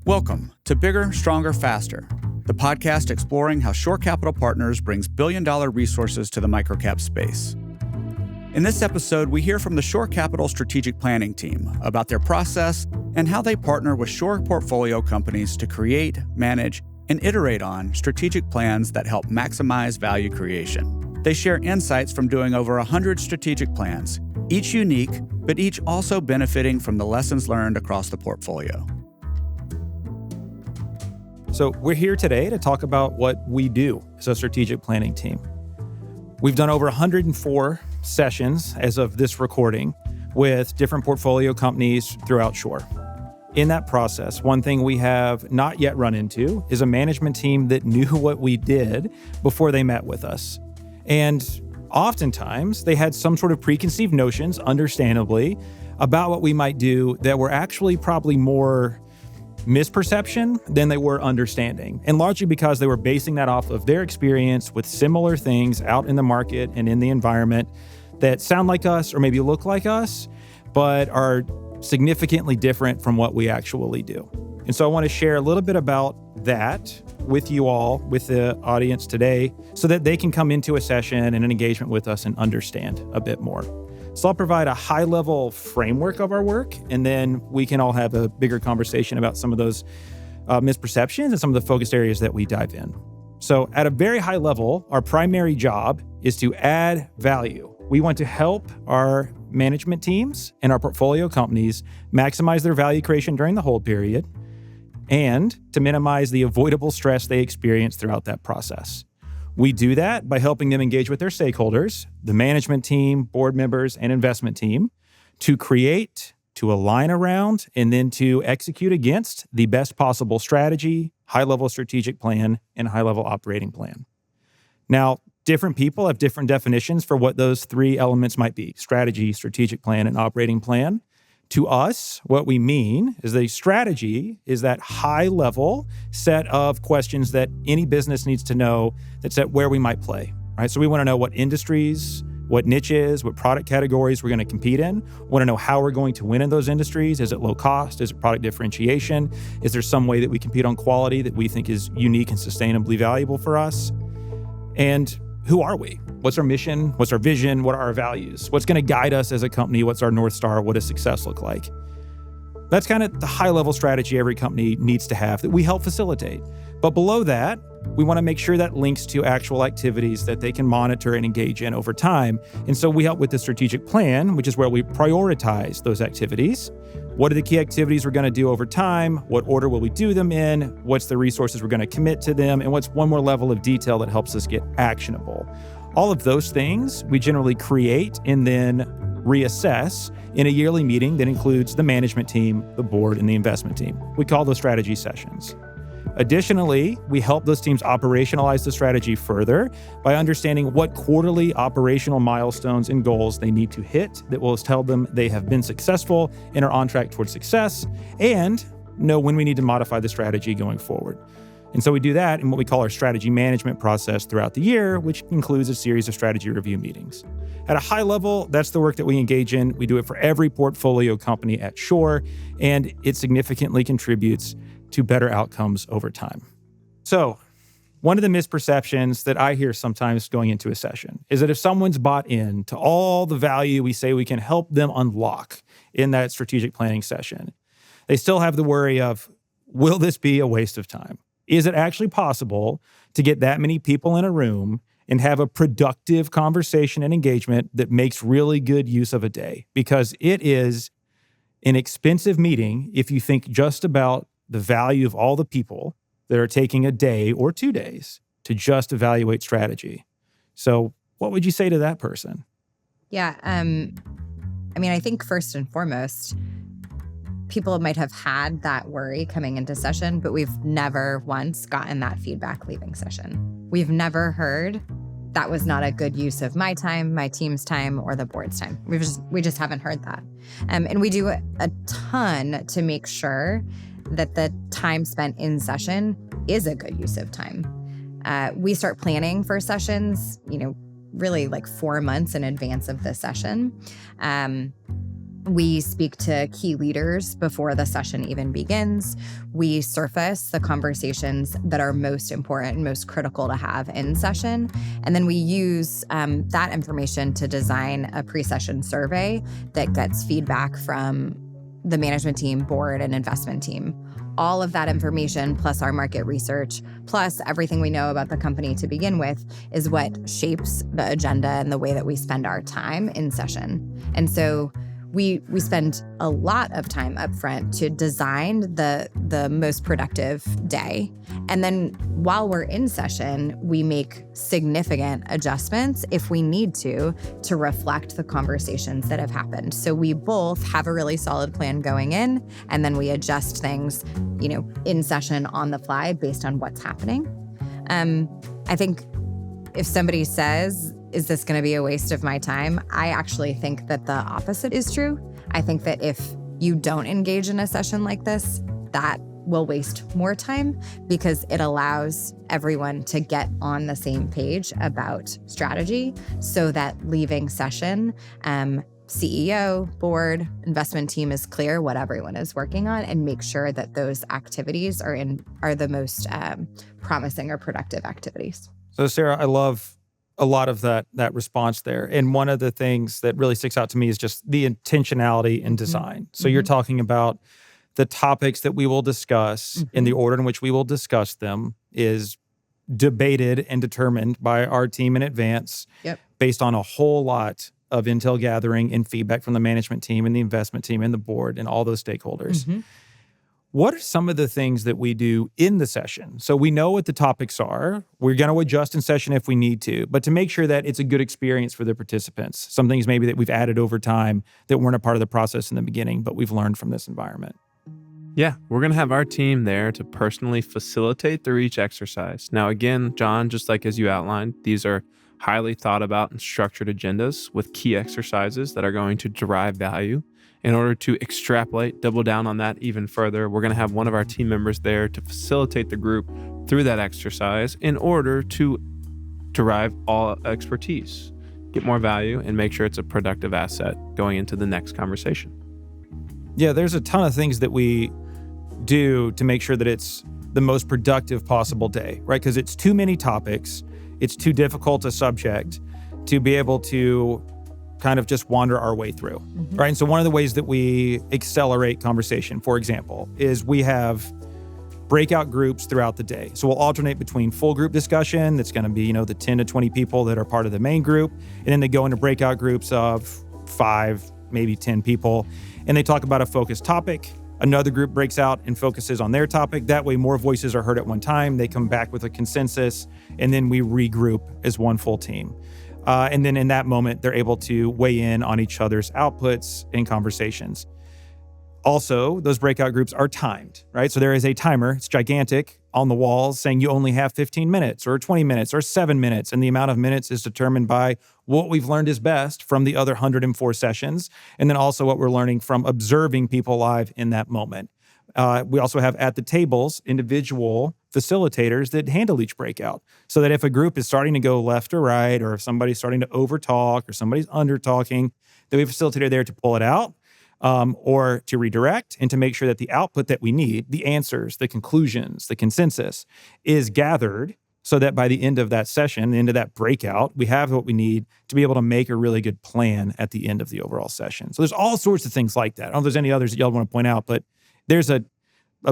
Welcome to Bigger, Stronger, Faster, the podcast exploring how Shore Capital Partners brings billion-dollar resources to the microcap space. In this episode, we hear from the Shore Capital strategic planning team about their process and how they partner with Shore portfolio companies to create, manage, and iterate on strategic plans that help maximize value creation. They share insights from doing over 100 strategic plans, each unique, but each also benefiting from the lessons learned across the portfolio. So we're here today to talk about what we do as a strategic planning team. We've done over 104 sessions as of this recording with different portfolio companies throughout Shore. In that process, one thing we have not yet run into is a management team that knew what we did before they met with us. And oftentimes, they had some sort of preconceived notions, understandably, about what we might do that were actually probably more misperception than they were understanding, and largely because they were basing that off of their experience with similar things out in the market and in the environment that sound like us or maybe look like us, but are significantly different from what we actually do. And so I want to share a little bit about that with you all, with the audience today, so that they can come into a session and an engagement with us and understand a bit more. So I'll provide a high-level framework of our work, and then we can all have a bigger conversation about some of those misperceptions and some of the focused areas that we dive in. So at a very high level, our primary job is to add value. We want to help our management teams and our portfolio companies maximize their value creation during the hold period and to minimize the avoidable stress they experience throughout that process. We do that by helping them engage with their stakeholders, the management team, board members, and investment team, to create, to align around, and then to execute against the best possible strategy, high-level strategic plan, and high-level operating plan. Now, different people have different definitions for what those three elements might be: strategy, strategic plan, and operating plan. To us, what we mean is the strategy is that high-level set of questions that any business needs to know that's at where we might play, right? So we want to know what industries, what niches, what product categories we're going to compete in. We want to know how we're going to win in those industries. Is it low cost? Is it product differentiation? Is there some way that we compete on quality that we think is unique and sustainably valuable for us? And who are we? What's our mission? What's our vision? What are our values? What's going to guide us as a company? What's our North Star? What does success look like? That's kind of the high-level strategy every company needs to have that we help facilitate. But below that, we want to make sure that links to actual activities that they can monitor and engage in over time. And so we help with the strategic plan, which is where we prioritize those activities. What are the key activities we're going to do over time? What order will we do them in? What's the resources we're going to commit to them? And what's one more level of detail that helps us get actionable? All of those things we generally create and then reassess in a yearly meeting that includes the management team, the board, and the investment team. We call those strategy sessions. Additionally, we help those teams operationalize the strategy further by understanding what quarterly operational milestones and goals they need to hit that will tell them they have been successful and are on track towards success, and know when we need to modify the strategy going forward. And so we do that in what we call our strategy management process throughout the year, which includes a series of strategy review meetings. At a high level, that's the work that we engage in. We do it for every portfolio company at Shore, and it significantly contributes to better outcomes over time. So one of the misperceptions that I hear sometimes going into a session is that if someone's bought in to all the value we say we can help them unlock in that strategic planning session, they still have the worry of, will this be a waste of time? Is it actually possible to get that many people in a room and have a productive conversation and engagement that makes really good use of a day? Because it is an expensive meeting if you think just about the value of all the people that are taking a day or 2 days to just evaluate strategy. So what would you say to that person? Yeah, I think first and foremost, people might have had that worry coming into session, but we've never once gotten that feedback leaving session. We've never heard that was not a good use of my time, my team's time, or the board's time. We just haven't heard that. And we do a ton to make sure that the time spent in session is a good use of time. We start planning for sessions, really like 4 months in advance of the session. We speak to key leaders before the session even begins. We surface the conversations that are most important and most critical to have in session. And then we use that information to design a pre-session survey that gets feedback from the management team, board, and investment team. All of that information, plus our market research, plus everything we know about the company to begin with, is what shapes the agenda and the way that we spend our time in session. And so we spend a lot of time up front to design the most productive day. And then while we're in session, we make significant adjustments if we need to reflect the conversations that have happened. So we both have a really solid plan going in, and then we adjust things, in session on the fly based on what's happening. I think if somebody says, is this going to be a waste of my time? I actually think that the opposite is true. I think that if you don't engage in a session like this, that will waste more time because it allows everyone to get on the same page about strategy so that leaving session, CEO, board, investment team is clear what everyone is working on and make sure that those activities are the most promising or productive activities. So Sarah, I love a lot of that response there. And one of the things that really sticks out to me is just the intentionality in design. So you're talking about the topics that we will discuss in the order in which we will discuss them is debated and determined by our team in advance based on a whole lot of intel gathering and feedback from the management team and the investment team and the board and all those stakeholders. What are some of the things that we do in the session? So we know what the topics are. We're going to adjust in session if we need to, but to make sure that it's a good experience for the participants. Some things maybe that we've added over time that weren't a part of the process in the beginning, but we've learned from this environment. Yeah, we're going to have our team there to personally facilitate through each exercise. Now, again, John, just like as you outlined, these are highly thought about and structured agendas with key exercises that are going to derive value. In order to extrapolate, double down on that even further, we're going to have one of our team members there to facilitate the group through that exercise in order to derive all expertise, get more value, and make sure it's a productive asset going into the next conversation. Yeah, there's a ton of things that we do to make sure that it's the most productive possible day, right? Because it's too many topics, it's too difficult a subject to be able to kind of just wander our way through, right? And so one of the ways that we accelerate conversation, for example, is we have breakout groups throughout the day. So we'll alternate between full group discussion, that's going to be, the 10 to 20 people that are part of the main group, and then they go into breakout groups of 5, maybe 10 people, and they talk about a focused topic. Another group breaks out and focuses on their topic. That way, more voices are heard at one time. They come back with a consensus, and then we regroup as one full team. And then in that moment, they're able to weigh in on each other's outputs and conversations. Also, those breakout groups are timed, right? So there is a timer, it's gigantic, on the walls saying you only have 15 minutes or 20 minutes or 7 minutes. And the amount of minutes is determined by what we've learned is best from the other 104 sessions. And then also what we're learning from observing people live in that moment. We also have at the tables individual facilitators that handle each breakout so that if a group is starting to go left or right, or if somebody's starting to overtalk or somebody's under talking, that we have a facilitator there to pull it out or to redirect and to make sure that the output that we need, the answers, the conclusions, the consensus is gathered so that by the end of that session, the end of that breakout, we have what we need to be able to make a really good plan at the end of the overall session. So there's all sorts of things like that. I don't know if there's any others that y'all want to point out, but there's a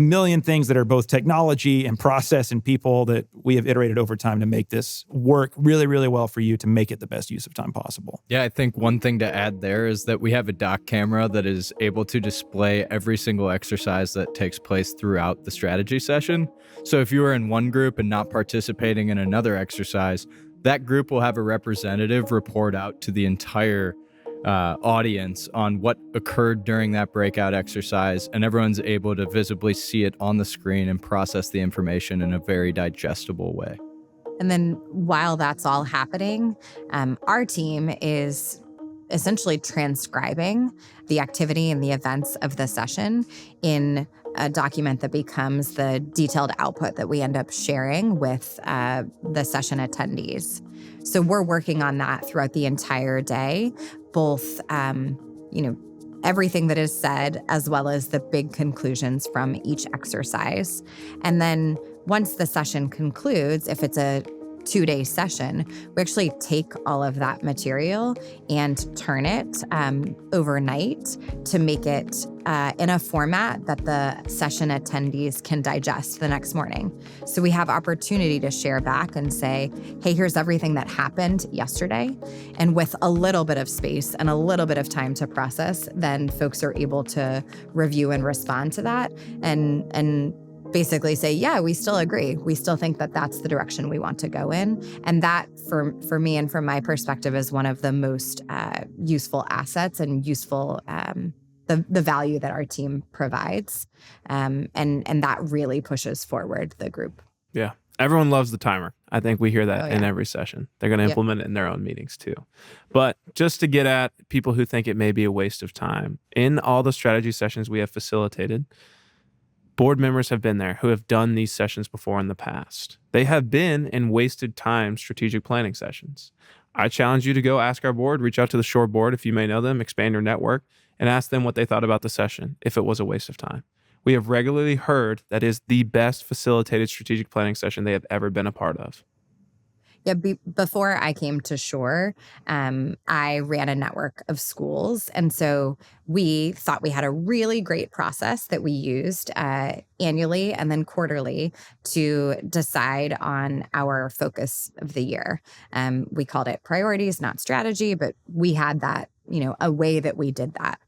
million things that are both technology and process and people that we have iterated over time to make this work really, really well for you to make it the best use of time possible. Yeah, I think one thing to add there is that we have a dock camera that is able to display every single exercise that takes place throughout the strategy session. So if you are in one group and not participating in another exercise, that group will have a representative report out to the entire audience on what occurred during that breakout exercise, and everyone's able to visibly see it on the screen and process the information in a very digestible way. And then while that's all happening, our team is essentially transcribing the activity and the events of the session in a document that becomes the detailed output that we end up sharing with the session attendees. So we're working on that throughout the entire day, both, everything that is said, as well as the big conclusions from each exercise. And then once the session concludes, if it's a 2-day session, we actually take all of that material and turn it overnight to make it in a format that the session attendees can digest the next morning. So we have opportunity to share back and say, hey, here's everything that happened yesterday. And with a little bit of space and a little bit of time to process, then folks are able to review and respond to that and basically say, yeah, we still agree. We still think that that's the direction we want to go in. And that, for me and from my perspective, is one of the most useful assets and useful, the value that our team provides. And that really pushes forward the group. Yeah. Everyone loves the timer. I think we hear that in every session. They're going to implement it in their own meetings too. But just to get at people who think it may be a waste of time, in all the strategy sessions we have facilitated, board members have been there who have done these sessions before in the past. They have been in wasted time strategic planning sessions. I challenge you to go ask our board, reach out to the Shore board if you may know them, expand your network, and ask them what they thought about the session, if it was a waste of time. We have regularly heard that is the best facilitated strategic planning session they have ever been a part of. Yeah, before I came to Shore, I ran a network of schools. And so we thought we had a really great process that we used annually and then quarterly to decide on our focus of the year. We called it priorities, not strategy, but we had that, a way that we did that.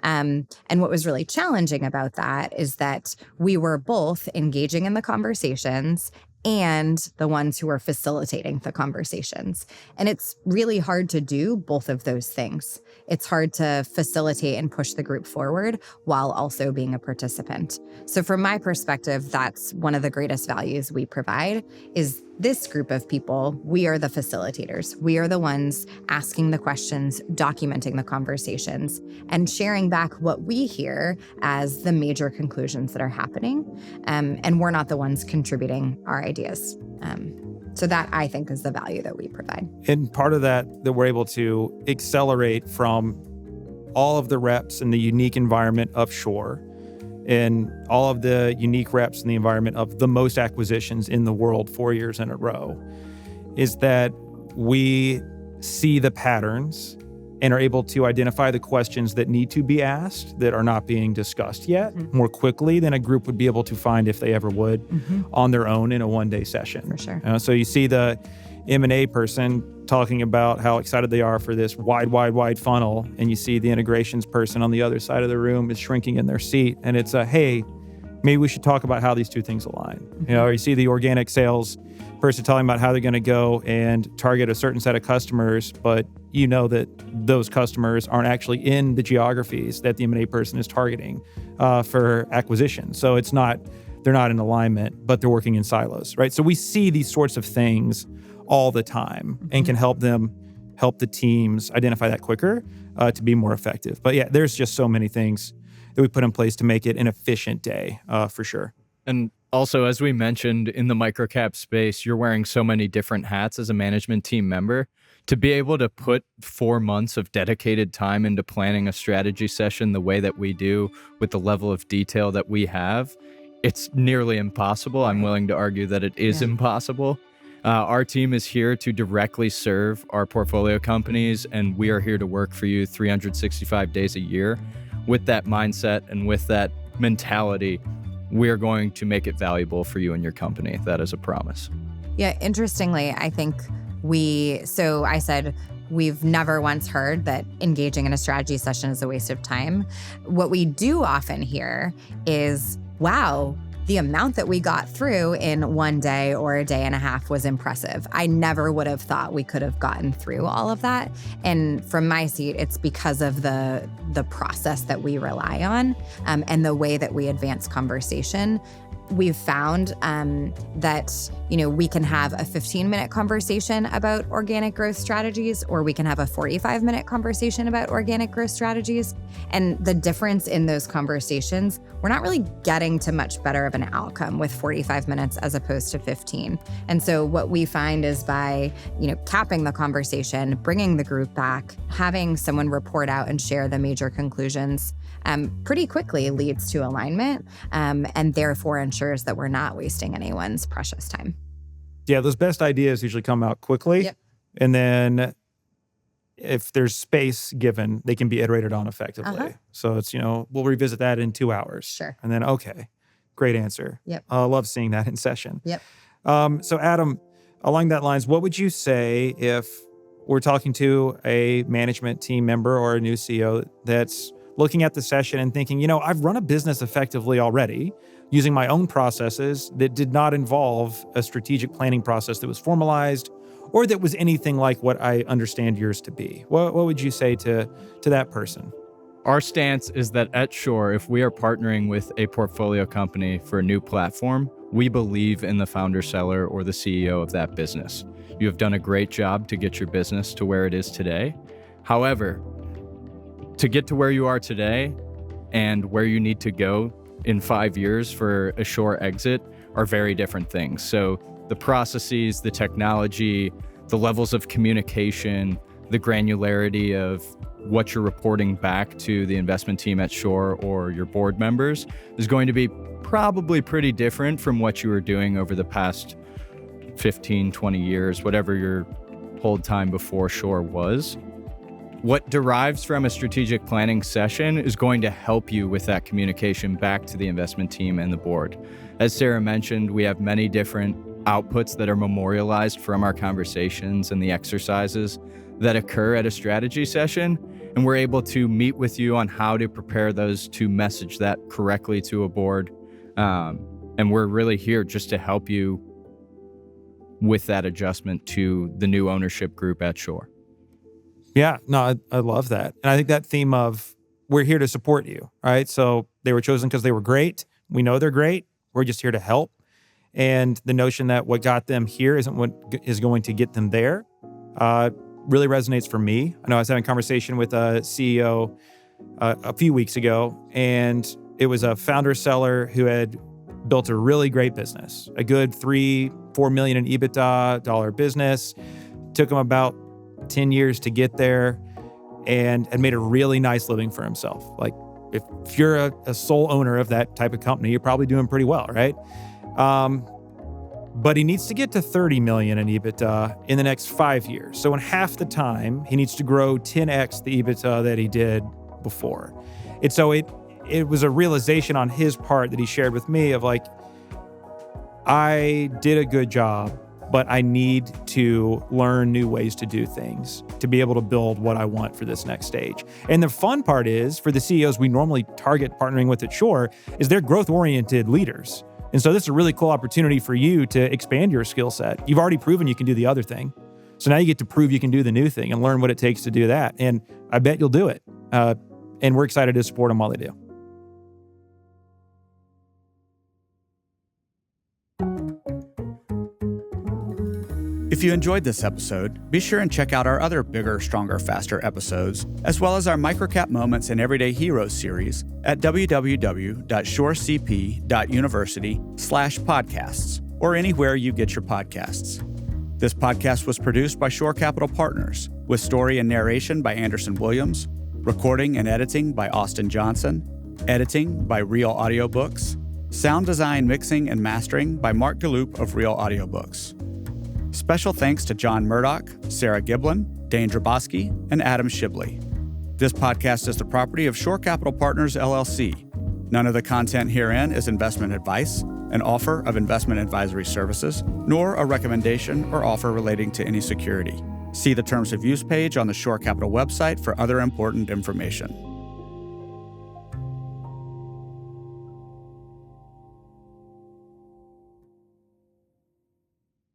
And what was really challenging about that is that we were both engaging in the conversations and the ones who are facilitating the conversations. And it's really hard to do both of those things. It's hard to facilitate and push the group forward while also being a participant. So from my perspective, that's one of the greatest values we provide is this group of people. We are the facilitators. We are the ones asking the questions, documenting the conversations, and sharing back what we hear as the major conclusions that are happening. And we're not the ones contributing our ideas. So that, I think, is the value that we provide. And part of that we're able to accelerate from all of the reps in the unique environment of Shore and all of the unique reps in the environment of the most acquisitions in the world 4 years in a row, is that we see the patterns and are able to identify the questions that need to be asked that are not being discussed yet more quickly than a group would be able to find if they ever would on their own in a one-day session. For sure. So you see the M&A person talking about how excited they are for this wide funnel, and you see the integrations person on the other side of the room is shrinking in their seat, and it's hey, maybe we should talk about how these two things align. Or you see the organic sales person talking about how they're going to go and target a certain set of customers, but you know that those customers aren't actually in the geographies that the M&A person is targeting for acquisition. So they're not in alignment, but they're working in silos, right? So we see these sorts of things all the time and can help the teams identify that quicker to be more effective. But yeah, there's just so many things that we put in place to make it an efficient day for sure. And also, as we mentioned, in the microcap space, you're wearing so many different hats as a management team member. To be able to put 4 months of dedicated time into planning a strategy session the way that we do with the level of detail that we have, it's nearly impossible. I'm willing to argue that it is impossible. Our team is here to directly serve our portfolio companies, and we are here to work for you 365 days a year. With that mindset and with that mentality, we're going to make it valuable for you and your company. That is a promise. Yeah, interestingly, I think I said we've never once heard that engaging in a strategy session is a waste of time. What we do often hear is, wow, the amount that we got through in 1 day or a day and a half was impressive. I never would have thought we could have gotten through all of that. And from my seat, it's because of the process that we rely on and the way that we advance conversation. we've found that, we can have a 15-minute conversation about organic growth strategies, or we can have a 45-minute conversation about organic growth strategies. And the difference in those conversations, we're not really getting to much better of an outcome with 45 minutes as opposed to 15. And so what we find is by, capping the conversation, bringing the group back, having someone report out and share the major conclusions, pretty quickly leads to alignment, and therefore ensures that we're not wasting anyone's precious time. Yeah, those best ideas usually come out quickly. Yep. And then if there's space given, they can be iterated on effectively. So it's, we'll revisit that in 2 hours. Sure. And then, okay, great answer. Yep. I love seeing that in session. Yep. So Adam, along that lines, what would you say if we're talking to a management team member or a new CEO that's looking at the session and thinking, I've run a business effectively already using my own processes that did not involve a strategic planning process that was formalized or that was anything like what I understand yours to be? What would you say to that person? Our stance is that at Shore, if we are partnering with a portfolio company for a new platform, we believe in the founder, seller, or the CEO of that business. You have done a great job to get your business to where it is today. However, to get to where you are today and where you need to go in 5 years for a Shore exit are very different things. So the processes, the technology, the levels of communication, the granularity of what you're reporting back to the investment team at Shore or your board members is going to be probably pretty different from what you were doing over the past 15, 20 years, whatever your hold time before Shore was. What derives from a strategic planning session is going to help you with that communication back to the investment team and the board. As Sarah mentioned, we have many different outputs that are memorialized from our conversations and the exercises that occur at a strategy session, and we're able to meet with you on how to prepare those to message that correctly to a board. And we're really here just to help you with that adjustment to the new ownership group at Shore. Yeah, no, I love that. And I think that theme of we're here to support you, right? So they were chosen because they were great. We know they're great. We're just here to help. And the notion that what got them here isn't what is going to get them there really resonates for me. I know I was having a conversation with a CEO a few weeks ago, and it was a founder seller who had built a really great business, a good $3-4 million in EBITDA business. Took him about 10 years to get there and made a really nice living for himself. Like if you're a sole owner of that type of company, you're probably doing pretty well, right? But he needs to get to 30 million in EBITDA in the next 5 years. So in half the time, he needs to grow 10x the EBITDA that he did before. And so it was a realization on his part that he shared with me of like, I did a good job, but I need to learn new ways to do things to be able to build what I want for this next stage. And the fun part is, for the CEOs we normally target partnering with at Shore, is they're growth-oriented leaders. And so this is a really cool opportunity for you to expand your skill set. You've already proven you can do the other thing. So now you get to prove you can do the new thing and learn what it takes to do that. And I bet you'll do it. And we're excited to support them while they do. If you enjoyed this episode, be sure and check out our other Bigger, Stronger, Faster episodes, as well as our Microcap Moments and Everyday Heroes series at www.shorecp.university/podcasts or anywhere you get your podcasts. This podcast was produced by Shore Capital Partners, with story and narration by Anderson Williams, recording and editing by Austin Johnson, editing by Real Audiobooks, sound design, mixing, and mastering by Mark Galloop of Real Audiobooks. Special thanks to John Murdoch, Sarah Giblin, Dane Drabowski, and Adam Shibley. This podcast is the property of Shore Capital Partners, LLC. None of the content herein is investment advice, an offer of investment advisory services, nor a recommendation or offer relating to any security. See the Terms of Use page on the Shore Capital website for other important information.